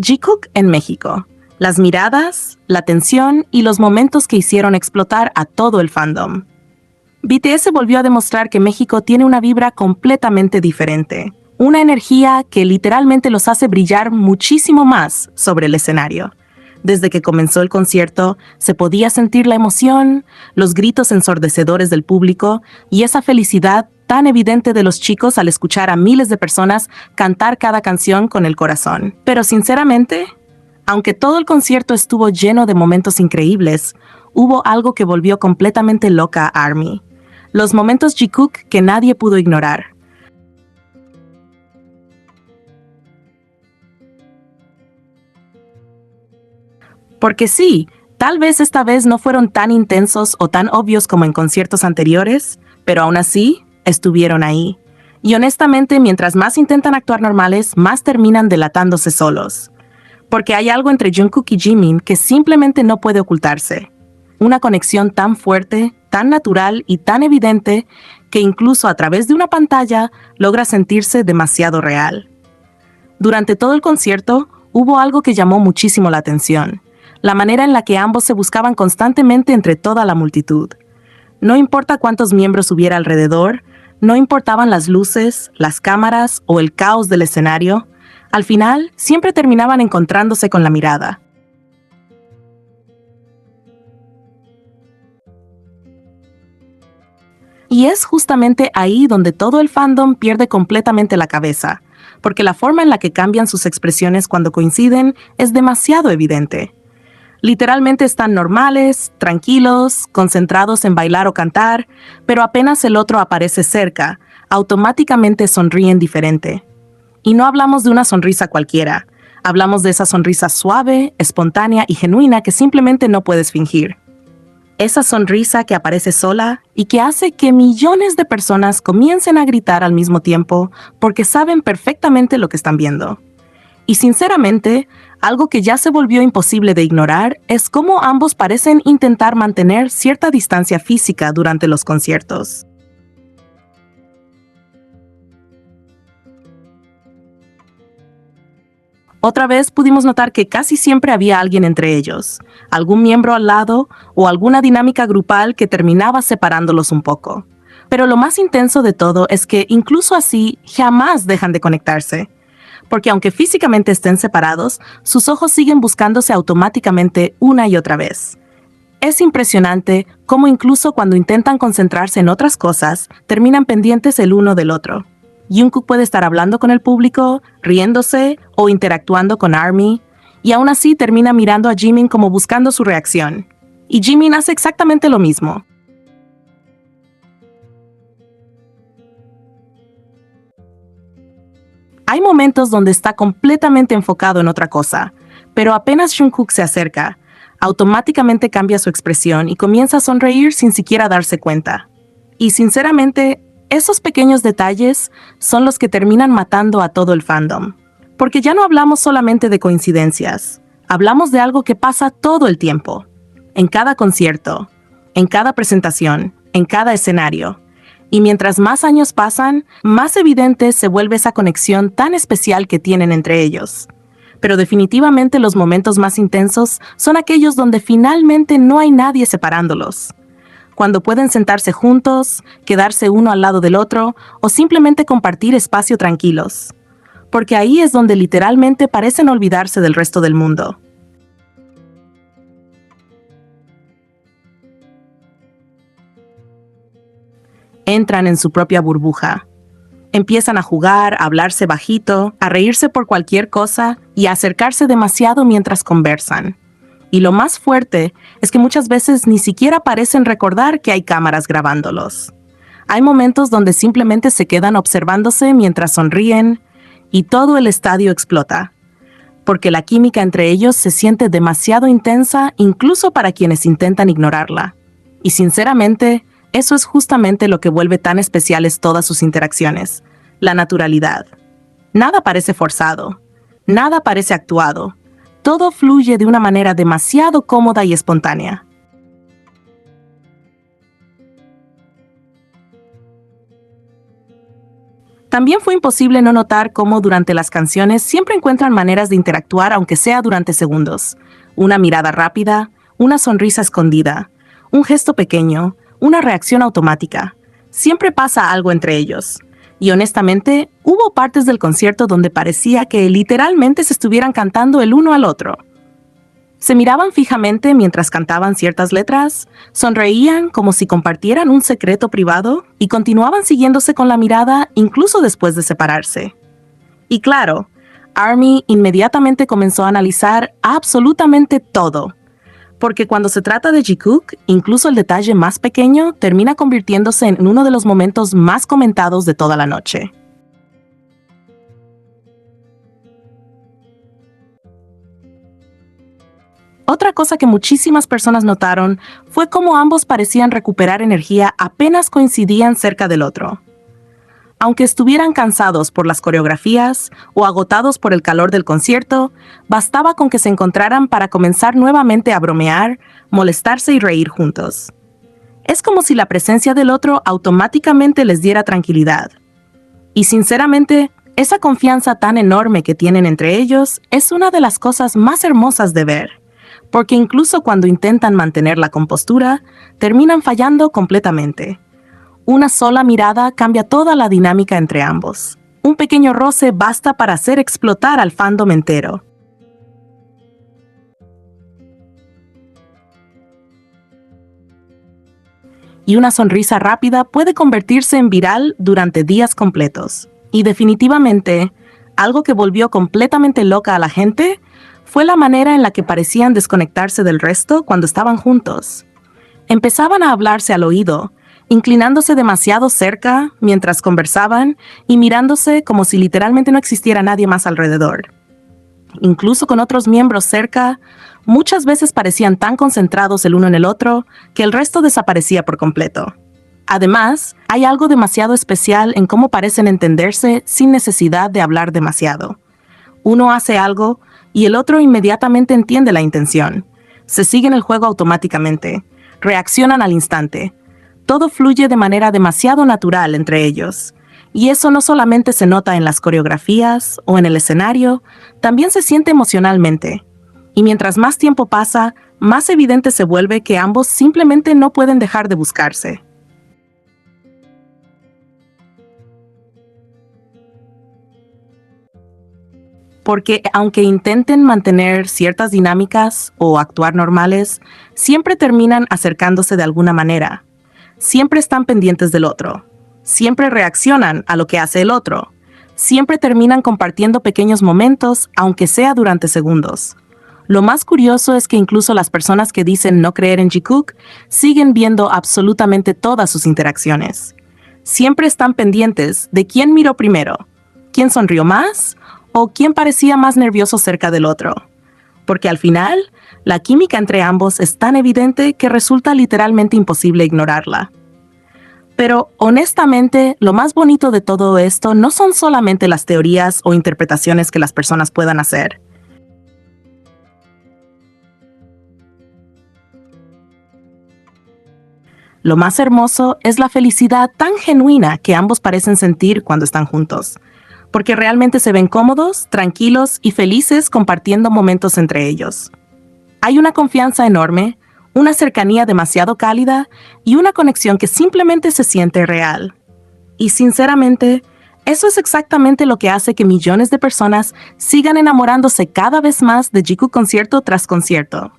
Jikook en México. Las miradas, la tensión y los momentos que hicieron explotar a todo el fandom. BTS volvió a demostrar que México tiene una vibra completamente diferente. Una energía que literalmente los hace brillar muchísimo más sobre el escenario. Desde que comenzó el concierto, se podía sentir la emoción, los gritos ensordecedores del público y esa felicidad tan evidente de los chicos al escuchar a miles de personas cantar cada canción con el corazón. Pero sinceramente, aunque todo el concierto estuvo lleno de momentos increíbles, hubo algo que volvió completamente loca a ARMY. Los momentos Jikook que nadie pudo ignorar. Porque sí, tal vez esta vez no fueron tan intensos o tan obvios como en conciertos anteriores, pero aún así, estuvieron ahí. Y honestamente, mientras más intentan actuar normales, más terminan delatándose solos. Porque hay algo entre Jungkook y Jimin que simplemente no puede ocultarse. Una conexión tan fuerte, tan natural y tan evidente que incluso a través de una pantalla logra sentirse demasiado real. Durante todo el concierto, hubo algo que llamó muchísimo la atención. La manera en la que ambos se buscaban constantemente entre toda la multitud. No importa cuántos miembros hubiera alrededor, no importaban las luces, las cámaras o el caos del escenario, al final siempre terminaban encontrándose con la mirada. Y es justamente ahí donde todo el fandom pierde completamente la cabeza, porque la forma en la que cambian sus expresiones cuando coinciden es demasiado evidente. Literalmente están normales, tranquilos, concentrados en bailar o cantar, pero apenas el otro aparece cerca, automáticamente sonríen diferente. Y no hablamos de una sonrisa cualquiera, hablamos de esa sonrisa suave, espontánea y genuina que simplemente no puedes fingir. Esa sonrisa que aparece sola y que hace que millones de personas comiencen a gritar al mismo tiempo porque saben perfectamente lo que están viendo. Y sinceramente, algo que ya se volvió imposible de ignorar es cómo ambos parecen intentar mantener cierta distancia física durante los conciertos. Otra vez pudimos notar que casi siempre había alguien entre ellos, algún miembro al lado o alguna dinámica grupal que terminaba separándolos un poco. Pero lo más intenso de todo es que incluso así jamás dejan de conectarse. Porque aunque físicamente estén separados, sus ojos siguen buscándose automáticamente una y otra vez. Es impresionante cómo incluso cuando intentan concentrarse en otras cosas, terminan pendientes el uno del otro. Jungkook puede estar hablando con el público, riéndose o interactuando con ARMY, y aún así termina mirando a Jimin como buscando su reacción. Y Jimin hace exactamente lo mismo. Hay momentos donde está completamente enfocado en otra cosa, pero apenas Jungkook se acerca, automáticamente cambia su expresión y comienza a sonreír sin siquiera darse cuenta. Y sinceramente, esos pequeños detalles son los que terminan matando a todo el fandom. Porque ya no hablamos solamente de coincidencias, hablamos de algo que pasa todo el tiempo. En cada concierto, en cada presentación, en cada escenario. Y mientras más años pasan, más evidente se vuelve esa conexión tan especial que tienen entre ellos. Pero definitivamente los momentos más intensos son aquellos donde finalmente no hay nadie separándolos. Cuando pueden sentarse juntos, quedarse uno al lado del otro o simplemente compartir espacio tranquilos. Porque ahí es donde literalmente parecen olvidarse del resto del mundo. Entran en su propia burbuja. Empiezan a jugar, a hablarse bajito, a reírse por cualquier cosa y a acercarse demasiado mientras conversan. Y lo más fuerte es que muchas veces ni siquiera parecen recordar que hay cámaras grabándolos. Hay momentos donde simplemente se quedan observándose mientras sonríen y todo el estadio explota. Porque la química entre ellos se siente demasiado intensa incluso para quienes intentan ignorarla. Y sinceramente, eso es justamente lo que vuelve tan especiales todas sus interacciones, la naturalidad. Nada parece forzado, nada parece actuado, todo fluye de una manera demasiado cómoda y espontánea. También fue imposible no notar cómo durante las canciones siempre encuentran maneras de interactuar aunque sea durante segundos. Una mirada rápida, una sonrisa escondida, un gesto pequeño, una reacción automática. Siempre pasa algo entre ellos. Y honestamente, hubo partes del concierto donde parecía que literalmente se estuvieran cantando el uno al otro. Se miraban fijamente mientras cantaban ciertas letras, sonreían como si compartieran un secreto privado y continuaban siguiéndose con la mirada incluso después de separarse. Y claro, ARMY inmediatamente comenzó a analizar absolutamente todo, porque cuando se trata de Jikook, incluso el detalle más pequeño termina convirtiéndose en uno de los momentos más comentados de toda la noche. Otra cosa que muchísimas personas notaron fue cómo ambos parecían recuperar energía apenas coincidían cerca del otro. Aunque estuvieran cansados por las coreografías o agotados por el calor del concierto, bastaba con que se encontraran para comenzar nuevamente a bromear, molestarse y reír juntos. Es como si la presencia del otro automáticamente les diera tranquilidad. Y sinceramente, esa confianza tan enorme que tienen entre ellos es una de las cosas más hermosas de ver. Porque incluso cuando intentan mantener la compostura, terminan fallando completamente. Una sola mirada cambia toda la dinámica entre ambos. Un pequeño roce basta para hacer explotar al fandom entero. Y una sonrisa rápida puede convertirse en viral durante días completos. Y definitivamente, algo que volvió completamente loca a la gente fue la manera en la que parecían desconectarse del resto cuando estaban juntos. Empezaban a hablarse al oído, inclinándose demasiado cerca mientras conversaban y mirándose como si literalmente no existiera nadie más alrededor. Incluso con otros miembros cerca, muchas veces parecían tan concentrados el uno en el otro que el resto desaparecía por completo. Además, hay algo demasiado especial en cómo parecen entenderse sin necesidad de hablar demasiado. Uno hace algo y el otro inmediatamente entiende la intención. Se siguen el juego automáticamente, reaccionan al instante. Todo fluye de manera demasiado natural entre ellos. Y eso no solamente se nota en las coreografías o en el escenario, también se siente emocionalmente. Y mientras más tiempo pasa, más evidente se vuelve que ambos simplemente no pueden dejar de buscarse. Porque aunque intenten mantener ciertas dinámicas o actuar normales, siempre terminan acercándose de alguna manera. Siempre están pendientes del otro. Siempre reaccionan a lo que hace el otro. Siempre terminan compartiendo pequeños momentos, aunque sea durante segundos. Lo más curioso es que incluso las personas que dicen no creer en Jikook siguen viendo absolutamente todas sus interacciones. Siempre están pendientes de quién miró primero, quién sonrió más o quién parecía más nervioso cerca del otro. Porque al final, la química entre ambos es tan evidente que resulta literalmente imposible ignorarla. Pero, honestamente, lo más bonito de todo esto no son solamente las teorías o interpretaciones que las personas puedan hacer. Lo más hermoso es la felicidad tan genuina que ambos parecen sentir cuando están juntos. Porque realmente se ven cómodos, tranquilos y felices compartiendo momentos entre ellos. Hay una confianza enorme, una cercanía demasiado cálida y una conexión que simplemente se siente real. Y sinceramente, eso es exactamente lo que hace que millones de personas sigan enamorándose cada vez más de Jikook concierto tras concierto.